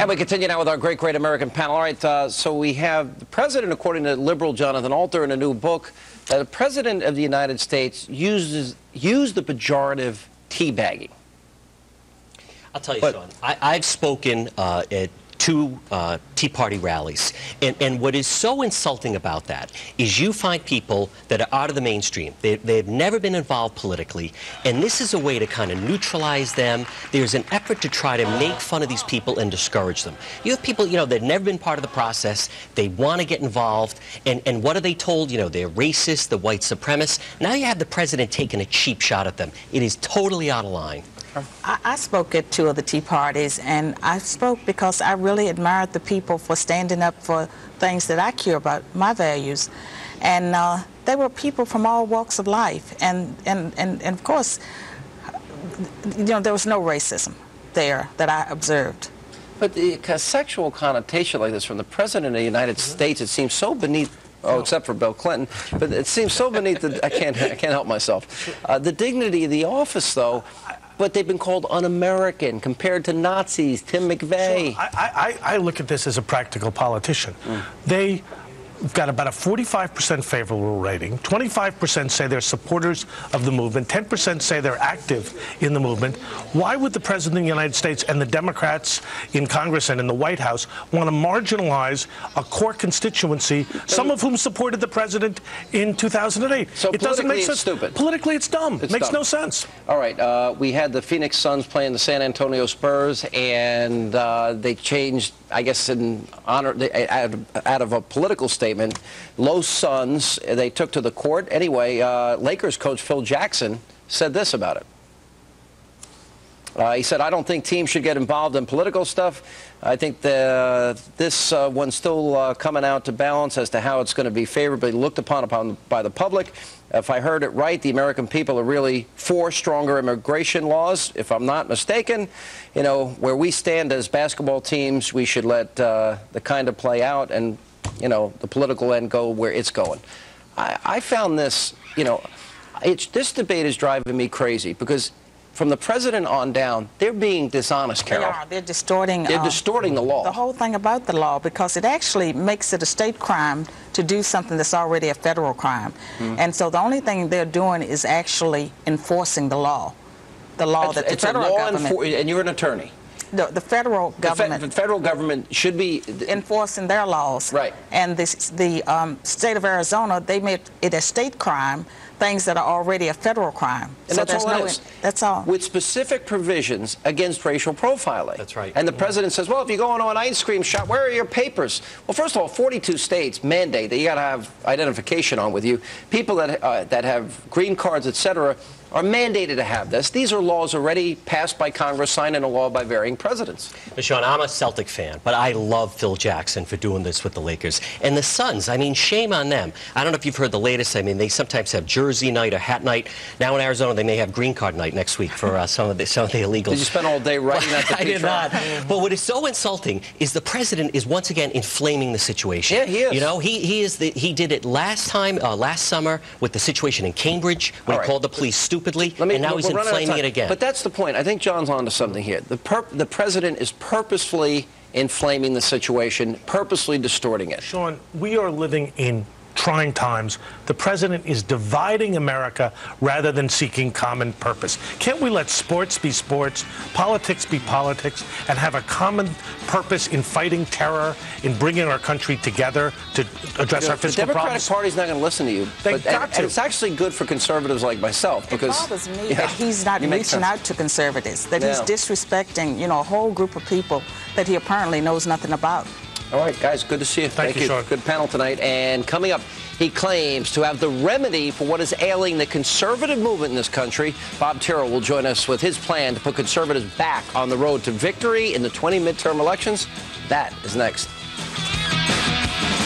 And we continue now with our great American panel. All right, so we have the president, according to liberal Jonathan Alter in a new book, that the president of the United States used the pejorative teabagging. I'll tell you, Sean, I've spoken at two Tea Party rallies, and what is so insulting about that is you find people that are out of the mainstream. They've never been involved politically, and this is a way to kind of neutralize them. There's an effort to try to make fun of these people and discourage them. You have people, they've never been part of the process. They want to get involved, and what are they told? They're racist, the white supremacists. Now you have the president taking a cheap shot at them. It is totally out of line. I spoke at two of the Tea Parties, and I spoke because I really admired the people for standing up for things that I care about, my values. And they were people from all walks of life. And of course, there was no racism there that I observed. But a sexual connotation like this from the president of the United States, it seems so beneath. Oh, except for Bill Clinton. But it seems so beneath that I can't help myself. The dignity of the office, though. But they've been called un-American compared to Nazis, Tim McVeigh. Sure. I look at this as a practical politician. They've got about a 45% favorable rating. 25% say they're supporters of the movement. 10% say they're active in the movement. Why would the President of the United States and the Democrats in Congress and in the White House want to marginalize a core constituency, some of whom supported the President in 2008? So it doesn't make sense. It's stupid. Politically, it's dumb. It makes no sense. All right. We had the Phoenix Suns playing the San Antonio Spurs, and they changed, I guess, in honor out of a political statement. Los Suns, they took to the court. Anyway, Lakers coach Phil Jackson said this about it. He said, I don't think teams should get involved in political stuff. I think this one's still coming out to balance as to how it's going to be favorably looked upon by the public. If I heard it right, the American people are really for stronger immigration laws. If I'm not mistaken, where we stand as basketball teams, we should let the kind of play out and, the political end go where it's going. I found this, this debate is driving me crazy because from the president on down, they're being dishonest, Carol. They are. They're distorting. They're distorting the law. The whole thing about the law, because it actually makes it a state crime to do something that's already a federal crime. And so the only thing they're doing is actually enforcing the law. The law that the federal government... And you're an attorney. The federal government... The federal government should be... enforcing their laws. Right. And the state of Arizona, they made it a state crime, things that are already a federal crime. And so that's all it is. That's all. With specific provisions against racial profiling. That's right. And the president says, well, if you go into an ice cream shop, where are your papers? Well, first of all, 42 states mandate that you got to have identification on with you. People that have green cards, etc., are mandated to have this. These are laws already passed by Congress, signed into law by varying presidents. But Sean, I'm a Celtic fan, but I love Phil Jackson for doing this with the Lakers. And the Suns, I mean, shame on them. I don't know if you've heard the latest. I mean, they sometimes have jersey night or hat night. Now in Arizona, they may have green card night next week for some of the illegals. Did you spend all day writing that to I did not. But what is so insulting is the president is once again inflaming the situation. Yeah, he is. He did it last summer with the situation in Cambridge when he called the police stupidly, and now he's inflaming it again. But that's the point. I think John's onto something here. The president is purposefully inflaming the situation, purposely distorting it. Sean, we are living in trying times. The president is dividing America rather than seeking common purpose. Can't we let sports be sports, politics be politics, and have a common purpose in fighting terror, in bringing our country together to address our fiscal problems? The Democratic Party's not going to listen to you. They've got to. And it's actually good for conservatives like myself because it bothers me that he's not reaching out to conservatives, that he's disrespecting, a whole group of people that he apparently knows nothing about. All right, guys, good to see you. Thank you, Sean. Good panel tonight. And coming up, he claims to have the remedy for what is ailing the conservative movement in this country. Bob Tyrrell will join us with his plan to put conservatives back on the road to victory in the 20 midterm elections. That is next.